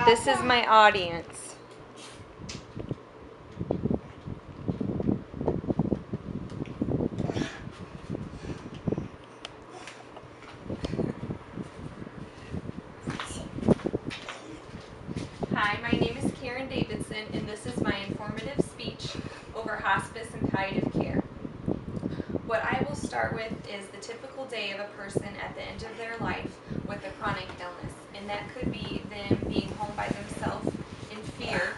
This is my audience. Hi, my name is Davidson, and this is my informative speech over hospice and palliative care. What I will start with is the typical day of a person at the end of their life with a chronic illness, and that could be them being home by themselves in fear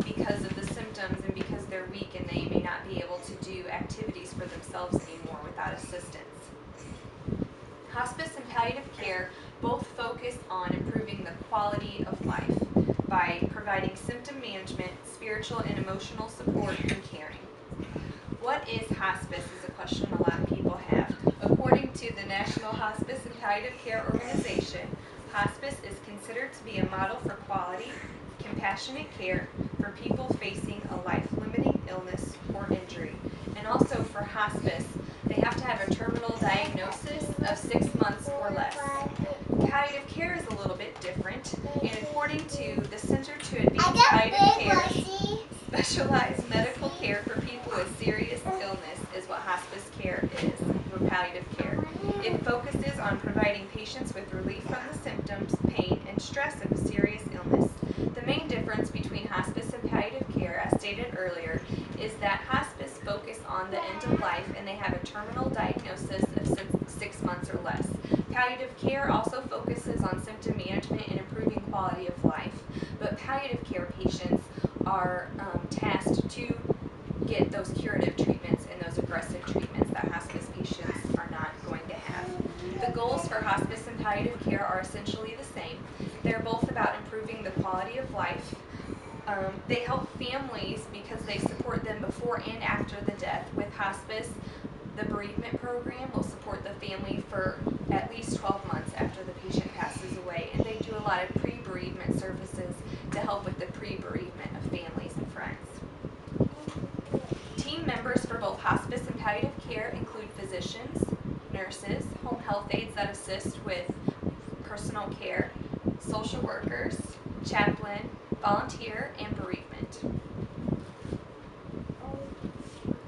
because of the symptoms and because they're weak and they may not be able to do activities for themselves anymore without assistance. Hospice and palliative care both focus on improving the quality of life by providing symptom management, spiritual and emotional support, and caring. What is hospice is a question a lot of people have. According to the National Hospice and Palliative Care Organization, hospice is considered to be a model for quality, compassionate care for people facing a life-limiting illness or injury. And also for hospice, they have to have a terminal diagnosis of 6 months or less. Palliative care is a little bit different, and according to the Center to Advance Palliative Care, specialized medical care for people with serious illness is what hospice care is, or palliative care. It focuses on providing patients with relief from the symptoms, pain, and stress of a serious illness. The main difference between hospice and palliative care, as stated earlier, is that hospice focuses on the end of life and they have a terminal diagnosis of 6 months or less. Palliative care also focuses on symptom management and improving quality of life, but palliative care patients are tasked to get those curative treatments and those aggressive treatments that hospice patients are not going to have. The goals for hospice and palliative care are essentially the same. They're both about improving the quality of life. They help families because they support them before and after the death. With hospice, the bereavement program will support the family for at least 12 months after the patient passes away, and they do a lot of pre-bereavement services to help with the pre-bereavement of families and friends. Team members for both hospice and palliative care include physicians, nurses, home health aides that assist with personal care, social workers, chaplain, volunteer, and bereavement.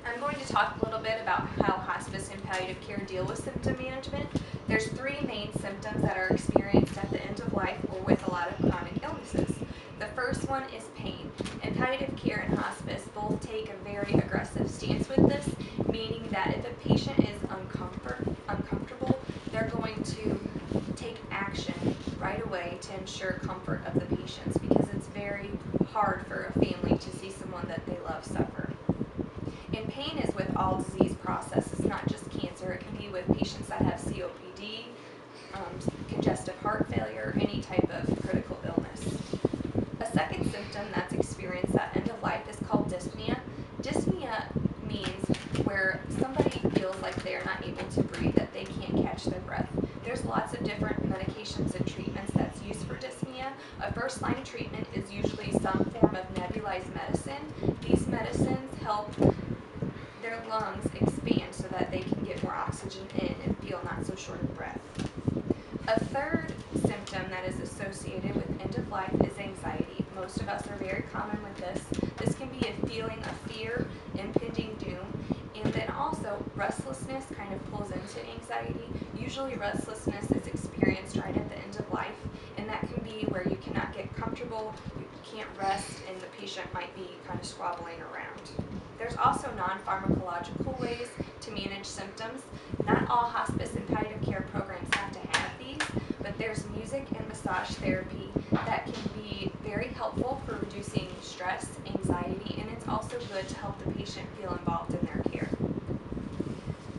I'm going to talk a little bit about how hospice and palliative care deal with symptom management. There's 3 main symptoms that are experienced at the end of life or with a lot of chronic illnesses. The first one is pain, and palliative care and hospice both take a very aggressive stance with this, meaning that if a patient is uncomfortable, they're going to take action right away to ensure comfort of the patients, because it's very hard for a family to see someone that they love suffer. And pain is with all disease processes, not just cancer. It can be with patients that have COPD, congestive heart failure, any type of critical illness. A second symptom that's experienced at end of life is called dyspnea. Dyspnea means where somebody feels like they're not able to breathe, that they can't catch their breath. There's lots of different medications and treatments that's used for dyspnea. A first-line treatment is usually some form of nebulized medicine. These medicines help their lungs expand so that they can get more oxygen in and feel not so short of breath. A third symptom that is associated with end of life is anxiety. Most of us are very common with this. This can be a feeling of fear, impending doom, and then also restlessness kind of pulls into anxiety. Usually restlessness is experienced right at the end of life, and that can be where you cannot get comfortable, you can't rest, and the patient might be kind of squabbling around. There's also non-pharmacological ways to manage symptoms. Not all hospice and palliative care programs have to have these, but there's music and massage therapy that can be very helpful for reducing stress, anxiety, and it's also good to help the patient feel involved in their care.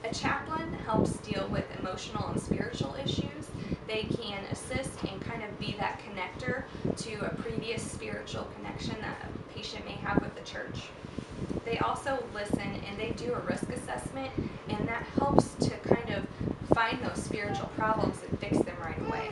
A chaplain helps deal with emotional and spiritual issues. They can assist and kind of be that connector to a previous spiritual connection that a patient may have with the church. They also listen and they do a risk assessment, and that helps to kind of find those spiritual problems and fix them right away.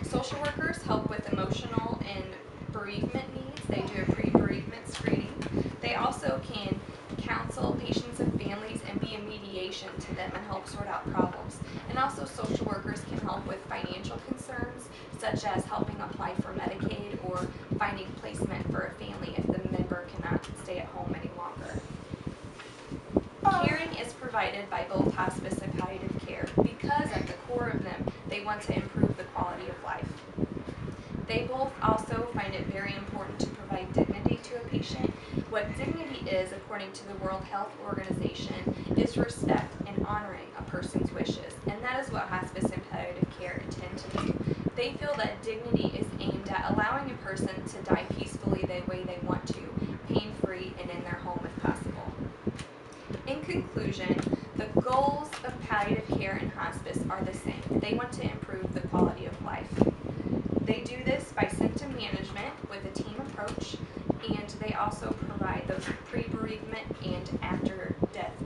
Social workers help with emotional and bereavement needs. They do a pre-bereavement screening. They also can counsel patients and families and be a mediation to them and help sort out problems. And also social workers can help with financial concerns, such as helping apply for Medicaid provided by both hospice and palliative care because at the core of them, they want to improve the quality of life. They both also find it very important to provide dignity to a patient. What dignity is, according to the World Health Organization, is respect and honoring a person's wishes. And that is what hospice and palliative care intend to do. They feel that dignity is aimed at allowing a person to die peacefully the way they want to, pain-free and in their home if possible. In conclusion, the goals of palliative care and hospice are the same. They want to improve the quality of life. They do this by symptom management with a team approach, and they also provide those pre-bereavement and after-death